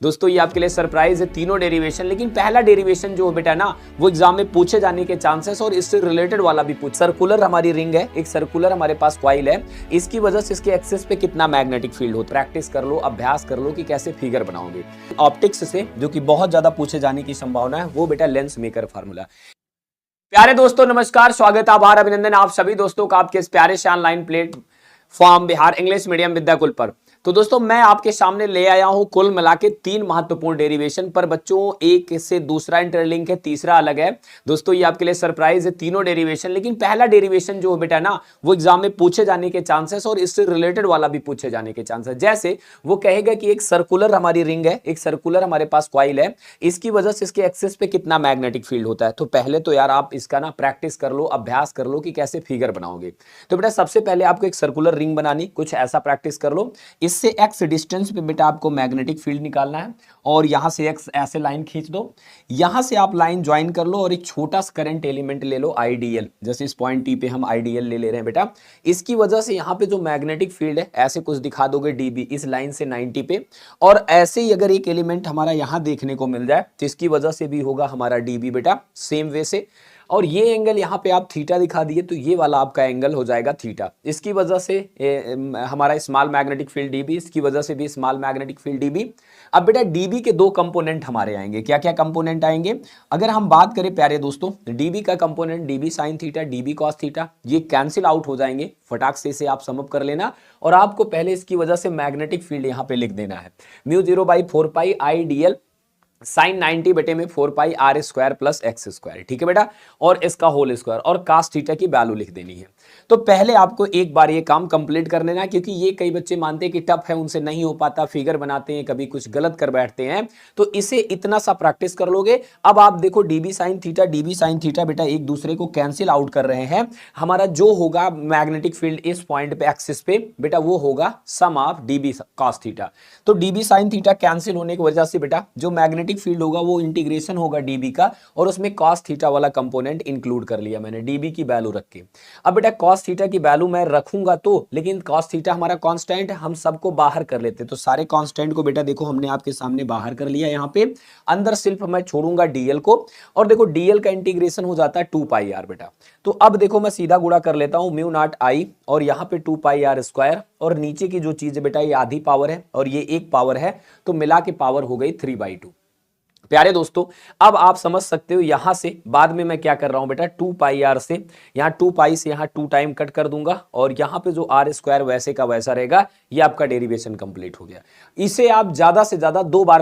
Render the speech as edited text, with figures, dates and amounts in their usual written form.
दोस्तों ये आपके लिए सरप्राइज है, तीनों डेरिवेशन, लेकिन पहला डेरिवेशन जो बेटा ना वो एग्जाम में पूछे जाने के चांसेस और इससे रिलेटेड वाला भी पूछ। सर्कुलर हमारी रिंग है, एक सर्कुलर हमारे पास कॉइल है, इसकी वजह से इसके एक्सेस पे कितना मैग्नेटिक फील्ड होता है। प्रैक्टिस कर लो, अभ्यास कर लो कि कैसे फिगर बनाओगे। ऑप्टिक्स से जो कि बहुत ज्यादा पूछे जाने की संभावना है वो बेटा लेंस मेकर फार्मूला। प्यारे दोस्तों नमस्कार, स्वागत, आभार, अभिनंदन आप सभी दोस्तों का आपके इस प्यारे से online platform Bihar English medium Vidyakul पर। तो दोस्तों मैं आपके सामने ले आया हूं कुल मिला के 3 महत्वपूर्ण डेरिवेशन पर। बच्चों एक से दूसरा इंटरलिंक है, तीसरा अलग है। दोस्तों ये आपके लिए सरप्राइज है, तीनों डेरिवेशन, लेकिन पहला डेरिवेशन जो बेटा ना वो एग्जाम में पूछे जाने के चांसेस और इससे रिलेटेड वाला भी पूछे जाने के चांसेस। जैसे वो कहेगा कि एक सर्कुलर हमारी रिंग है, एक सर्कुलर हमारे पास कॉइल है, इसकी वजह से इसके एक्सेस पे कितना मैग्नेटिक फील्ड होता है। तो पहले तो यार आप इसका ना प्रैक्टिस कर लो, अभ्यास कर लो कि कैसे फिगर बनाओगे। तो बेटा सबसे पहले आपको एक सर्कुलर रिंग बनानी, कुछ ऐसा प्रैक्टिस कर लो। इससे एक्स डिस्टेंस पे बेटा आपको मैग्नेटिक फील्ड निकालना है और यहां से एक्स ऐसे लाइन खींच दो, यहां से आप लाइन ज्वाइन कर लो और एक छोटा सा करंट एलिमेंट ले लो आईडीएल। जैसे इस पॉइंट टी पे हम आईडीएल ले रहे हैं बेटा, इसकी वजह से यहां पे जो मैग्नेटिक फील्ड है ऐसे कुछ दिखा दोगे डीबी इस लाइन से 90 पे। और ऐसे ही अगर एक एलिमेंट हमारा यहां देखने को मिल जाए तो इसकी वजह से भी होगा हमारा डीबी बेटा सेम वे से। और ये एंगल यहाँ पे आप थीटा दिखा दिए तो ये वाला आपका एंगल हो जाएगा थीटा। इसकी वजह से हमारा स्मॉल मैग्नेटिक फील्ड डीबी, इसकी वजह से भी स्मॉल मैग्नेटिक फील्ड डीबी। अब बेटा डीबी के 2 कंपोनेंट हमारे आएंगे। क्या क्या कंपोनेंट आएंगे अगर हम बात करें प्यारे दोस्तों, डीबी का component dB sine theta, dB cos theta, ये कैंसिल आउट हो जाएंगे। फटाक से इसे आप समझ कर लेना और आपको पहले इसकी वजह से मैग्नेटिक फील्ड यहाँ पे लिख देना है mu 0/4 pi I D L sine 90 बेटे में 4 pi R square plus X square, ठीक है बेटा, और इसका होल स्क्वायर और कास थीटा की वैल्यू लिख देनी है। तो पहले आपको एक बार ये काम कंप्लीट कर लेना है, क्योंकि ये कई बच्चे मानते हैं कि टफ है, उनसे नहीं हो पाता, फिगर बनाते हैं, कभी कुछ गलत कर बैठते हैं। तो इसे इतना सा प्रैक्टिस कर लोगे। अब आप देखो डीबी साइन थीटा बेटा एक दूसरे को कैंसिल आउट कर रहे हैं। हमारा जो होगा मैग्नेटिक फील्ड इस पॉइंट पे एक्सिस पे बेटा वो होगा सम ऑफ डीबी कॉस थीटा। तो डीबी साइन थीटा कैंसिल होने की वजह से बेटा जो मैग्नेटिक फील्ड होगा वो इंटीग्रेशन होगा डीबी का, और उसमें cos थीटा वाला कंपोनेंट इंक्लूड कर लिया मैंने डीबी की वैल्यू रख के। अब बेटा cos थीटा की वैल्यू मैं रखूंगा तो, लेकिन cos थीटा हमारा कांस्टेंट है, हम सबको बाहर कर लेते। तो सारे कांस्टेंट को बेटा देखो हमने आपके सामने बाहर कर लिया। यहाँ पे अंदर सिर्फ मैं छोड़ूंगा डीएल को, और देखो डीएल का इंटीग्रेशन हो जाता है 2 पाई आर बेटा। तो अब देखो मैं सीधा गुणा कर लेता हूं म्यू नॉट आई और यहाँ पे 2 पाई आर स्क्वायर, और नीचे की जो चीज है बेटा ये आधी पावर है और ये एक पावर है, तो मिला के पावर हो गई 3/2। प्यारे दोस्तों अब आप समझ सकते हो यहां से बाद में मैं क्या कर रहा हूं बेटा 2 पाई आर से यहां 2 पाई से यहां 2 टाइम कट कर दूंगा, और यहां पे जो आर स्क्वायर वैसे का वैसा रहेगा। ये आपका डेरिवेशन कंप्लीट हो गया। इसे आप ज्यादा से ज्यादा 2 बार